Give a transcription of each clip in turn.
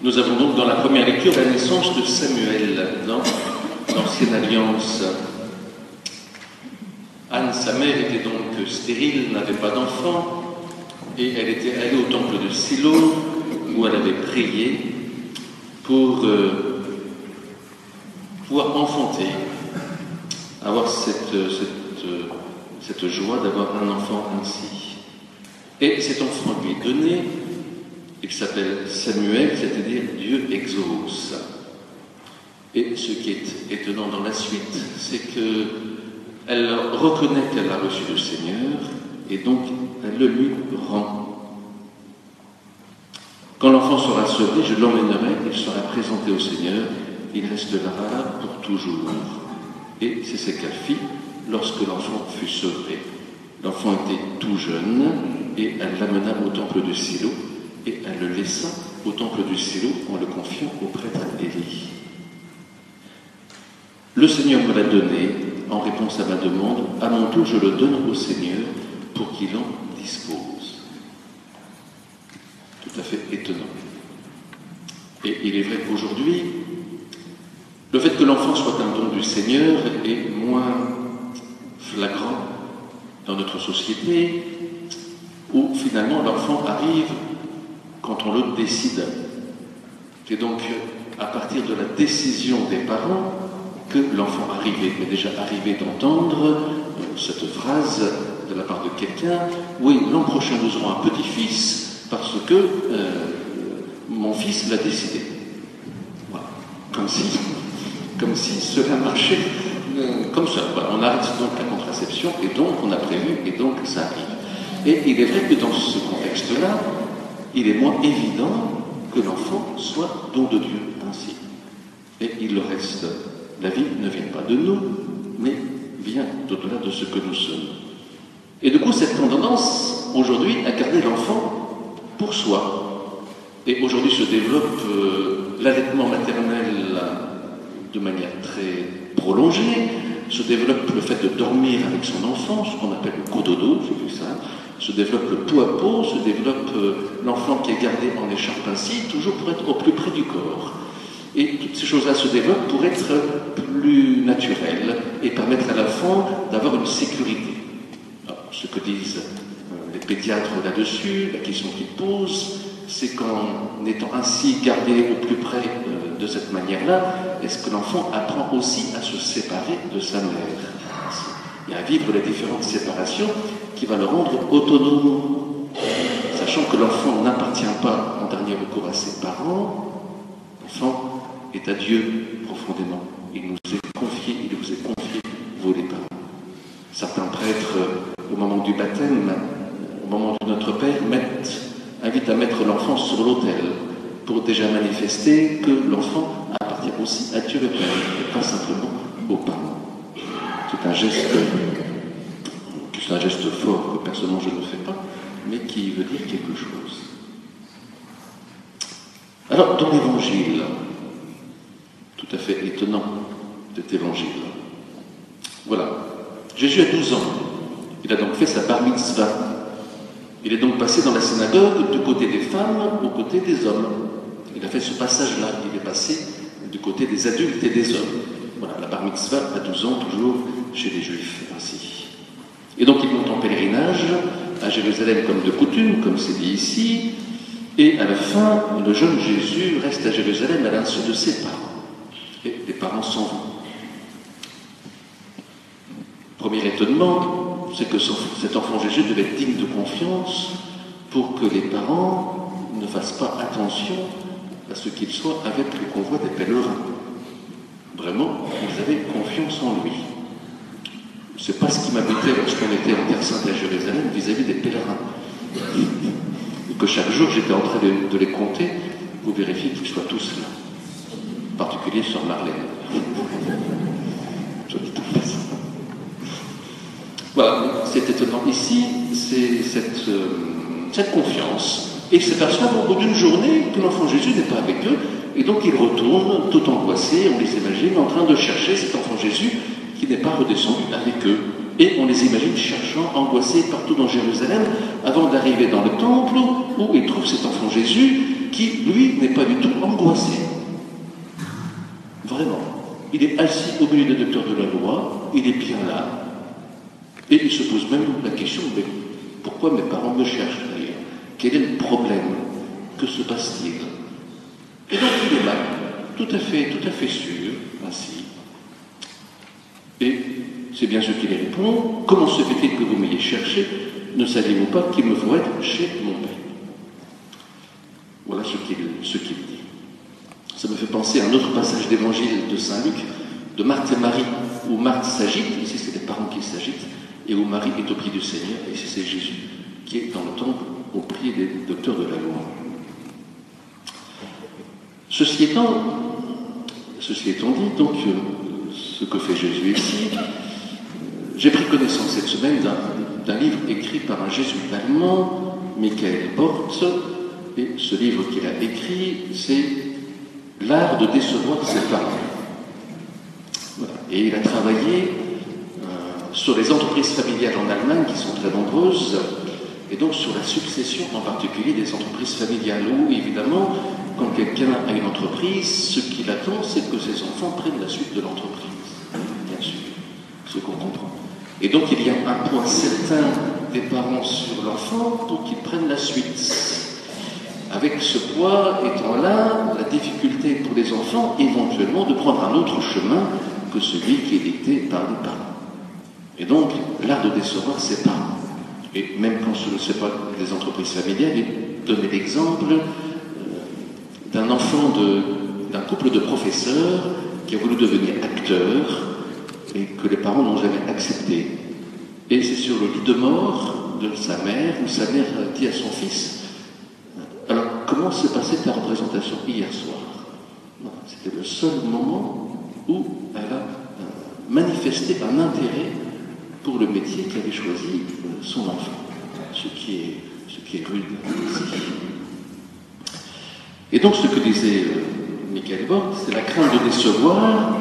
Nous avons donc dans la première lecture la naissance de Samuel dans l'Ancienne Alliance. Anne, sa mère, était donc stérile, n'avait pas d'enfant, et elle était allée au temple de Silo, où elle avait prié pour pouvoir enfanter, avoir cette joie d'avoir un enfant ainsi. Et cet enfant lui est donné. Il s'appelle Samuel, c'est-à-dire Dieu exauce. Et ce qui est étonnant dans la suite, c'est qu'elle reconnaît qu'elle a reçu le Seigneur, et donc elle le lui rend. Quand l'enfant sera sauvé, je l'emmènerai, il sera présenté au Seigneur, il restera là pour toujours. Et c'est ce qu'elle fit lorsque l'enfant fut sauvé. L'enfant était tout jeune, et elle l'amena au temple de Silo, et elle le laissa au temple du Silo en le confiant au prêtre Élie. Le Seigneur me l'a donné en réponse à ma demande. À mon tour, je le donne au Seigneur pour qu'il en dispose. Tout à fait étonnant. Et il est vrai qu'aujourd'hui, le fait que l'enfant soit un don du Seigneur est moins flagrant dans notre société, où finalement l'enfant arrive quand on le décide. C'est donc à partir de la décision des parents que l'enfant arrivait. Il m'est déjà arrivé d'entendre cette phrase de la part de quelqu'un: oui, l'an prochain nous aurons un petit-fils parce que mon fils l'a décidé. Voilà. Comme si cela marchait comme ça. Voilà. On arrête donc la contraception et donc on a prévu et donc ça arrive. Et il est vrai que dans ce contexte-là, il est moins évident que l'enfant soit don de Dieu ainsi. Et il le reste. La vie ne vient pas de nous, mais vient d'au-delà de ce que nous sommes. Et du coup, cette tendance, aujourd'hui, à garder l'enfant pour soi. Et aujourd'hui se développe l'allaitement maternel de manière très prolongée, se développe le fait de dormir avec son enfant, ce qu'on appelle le cododo, c'est plus ça, se développe le pot à pot, se développe l'enfant qui est gardé en écharpe ainsi, toujours pour être au plus près du corps. Et toutes ces choses-là se développent pour être plus naturelles et permettre à l'enfant d'avoir une sécurité. Alors, ce que disent les pédiatres là-dessus, la question qu'ils posent, c'est qu'en étant ainsi gardé au plus près de cette manière-là, est-ce que l'enfant apprend aussi à se séparer de sa mère et à vivre les différentes séparations qui va le rendre autonome, sachant que l'enfant n'appartient pas en dernier recours à ses parents. L'enfant est à Dieu profondément. Il nous est confié, il vous est confié, vous les parents. Certains prêtres, au moment du baptême, au moment de notre Père, invitent à mettre l'enfant sur l'autel pour déjà manifester que l'enfant appartient aussi à Dieu le Père et pas simplement aux parents. C'est un geste fort que personnellement je ne fais pas, mais qui veut dire quelque chose. Alors, dans l'Évangile, tout à fait étonnant, cet Évangile, voilà, Jésus a 12 ans, il a donc fait sa bar mitzvah. Il est donc passé dans la synagogue du côté des femmes au côté des hommes. Il a fait ce passage-là, il est passé du côté des adultes et des hommes. Voilà, la bar mitzvah à 12 ans, toujours chez les Juifs, ainsi. Et donc il monte en pèlerinage à Jérusalem comme de coutume, comme c'est dit ici, et à la fin, le jeune Jésus reste à Jérusalem à l'insu de ses parents. Et les parents s'en vont. Premier étonnement, c'est que cet enfant Jésus devait être digne de confiance pour que les parents ne fassent pas attention à ce qu'il soit avec le convoi des pèlerins. Vraiment, ils avaient confiance en lui. C'est pas ce qui m'habitait lorsqu'on était en Terre Sainte à Jérusalem vis-à-vis des pèlerins. Et que chaque jour, j'étais en train de les compter pour vérifier qu'ils soient tous là. En particulier sur Marlène. Voilà, c'est étonnant. Ici, c'est cette confiance. Et ils s'aperçoivent au bout d'une journée que l'enfant Jésus n'est pas avec eux. Et donc ils retournent, tout angoissés, on les imagine en train de chercher cet enfant Jésus qui n'est pas redescendu avec eux. Et on les imagine cherchant, angoissés partout dans Jérusalem, avant d'arriver dans le temple où ils trouvent cet enfant Jésus qui, lui, n'est pas du tout angoissé. Vraiment. Il est assis au milieu des docteurs de la loi, il est bien là, et il se pose même la question, mais pourquoi mes parents me cherchent d'ailleurs? Quel est le problème? Que se passe-t-il? Et donc il est là, tout à fait sûr, ainsi. Et c'est bien ce qu'il répond: comment se fait-il que vous m'ayez cherché? Ne saviez-vous pas qu'il me faut être chez mon Père? Voilà ce qu'il dit. Ça me fait penser à un autre passage d'évangile de Saint Luc, de Marthe et Marie, où Marthe s'agite, ici c'est les parents qui s'agitent, et où Marie est au pied du Seigneur, et ici c'est Jésus qui est dans le temple au pied des docteurs de la loi. Ceci étant dit, donc, ce que fait Jésus ici, j'ai pris connaissance cette semaine d'un livre écrit par un jésuite allemand, Michael Borth, et ce livre qu'il a écrit, c'est L'art de décevoir ses parents. Voilà. Et il a travaillé sur les entreprises familiales en Allemagne, qui sont très nombreuses, et donc sur la succession en particulier des entreprises familiales, où évidemment, quand quelqu'un a une entreprise, ce qu'il attend, c'est que ses enfants prennent la suite de l'entreprise, bien sûr, ce qu'on comprend. Et donc il y a un poids certain des parents sur l'enfant pour qu'ils prennent la suite. Avec ce poids étant là, la difficulté pour les enfants, éventuellement, de prendre un autre chemin que celui qui est dicté par les parents. Et donc, l'art de décevoir ses parents. Et même quand ce ne sont pas des entreprises familiales, il donnait l'exemple d'un enfant d'un couple de professeurs qui a voulu devenir acteur et que les parents n'ont jamais accepté. Et c'est sur le lit de mort de sa mère, où sa mère dit à son fils: alors, comment s'est passée ta représentation hier soir? C'était le seul moment où elle a manifesté un intérêt pour le métier qu'avait choisi son enfant, ce qui est rude ici. Et donc, ce que disait Michael Borth, c'est la crainte de décevoir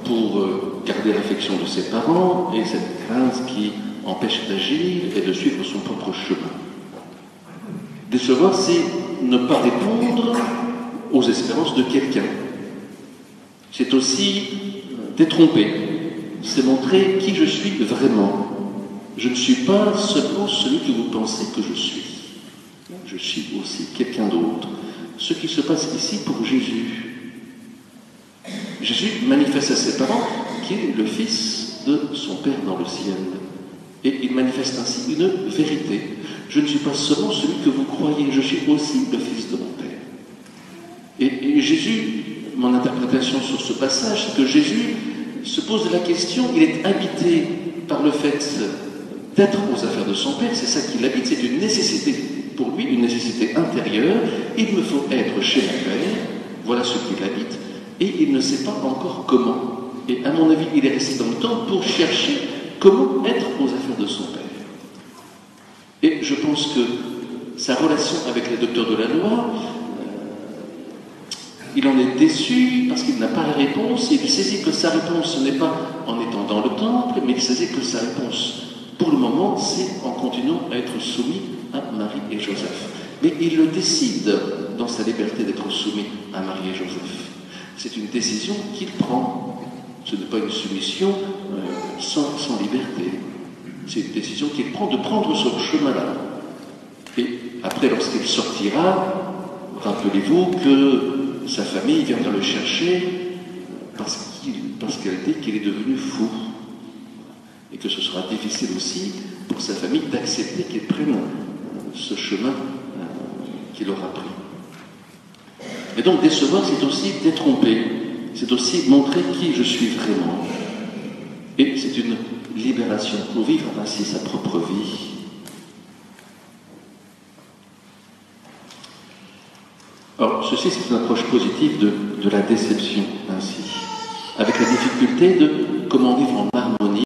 pour garder l'affection de ses parents, et cette crainte qui empêche d'agir et de suivre son propre chemin. Décevoir, c'est ne pas répondre aux espérances de quelqu'un. C'est aussi détromper. C'est montrer qui je suis vraiment. Je ne suis pas seulement celui que vous pensez que je suis. Je suis aussi quelqu'un d'autre. Ce qui se passe ici pour Jésus. Jésus manifeste à ses parents qu'il est le Fils de son Père dans le ciel. Et il manifeste ainsi une vérité. Je ne suis pas seulement celui que vous croyez, je suis aussi le Fils de mon Père. Et Jésus, mon interprétation sur ce passage, c'est que Jésus se pose la question, il est habité par le fait d'être aux affaires de son Père, c'est ça qui l'habite, c'est une nécessité, pour lui, une nécessité intérieure. Il me faut être chez mon Père, voilà ce qui l'habite, et il ne sait pas encore comment. Et à mon avis, il est resté dans le temps pour chercher comment être aux affaires de son Père. Et je pense que sa relation avec les docteurs de la loi, il en est déçu parce qu'il n'a pas la réponse, et il saisit que sa réponse, ce n'est pas en étant dans le temple, mais il saisit que sa réponse, pour le moment, c'est en continuant à être soumis à Marie et Joseph. Mais il le décide dans sa liberté d'être soumis à Marie et Joseph. C'est une décision qu'il prend. Ce n'est pas une soumission sans liberté. C'est une décision qu'il prend de prendre ce chemin-là. Et après, lorsqu'il sortira, rappelez-vous que sa famille viendra le chercher parce qu'elle dit qu'il est devenu fou. Et que ce sera difficile aussi pour sa famille d'accepter qu'il prenne ce chemin qu'il aura pris. Et donc décevoir, c'est aussi détromper. C'est aussi montrer qui je suis vraiment. Et c'est une libération pour vivre ainsi sa propre vie. Alors, ceci, c'est une approche positive de la déception, ainsi. Avec la difficulté de comment vivre en harmonie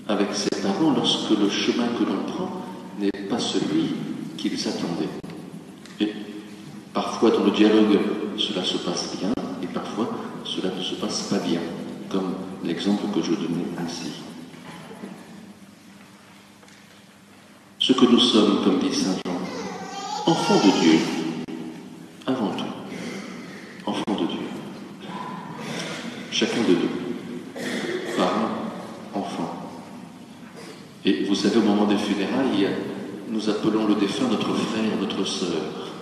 avec ses parents lorsque le chemin que l'on prend n'est pas celui qu'ils attendaient. Et parfois, dans le dialogue, cela se passe bien, et parfois, cela ne se passe pas bien, comme l'exemple que je donnais ainsi. Ce que nous sommes, comme dit Saint Jean, enfants de Dieu, chacun de nous, parents, enfants. Et vous savez, au moment des funérailles, nous appelons le défunt notre frère, notre sœur.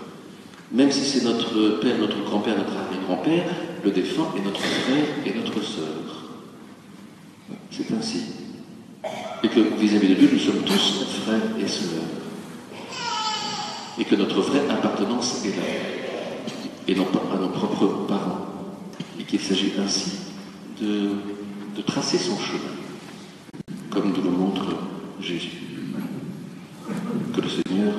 Même si c'est notre père, notre grand-père, notre arrière-grand-père, le défunt est notre frère et notre sœur. C'est ainsi. Et que vis-à-vis de Dieu, nous sommes tous frères et sœurs. Et que notre vraie appartenance est là, et non pas à nos propres parents. Et qu'il s'agit ainsi de tracer son chemin, comme nous le montre Jésus. Que le Seigneur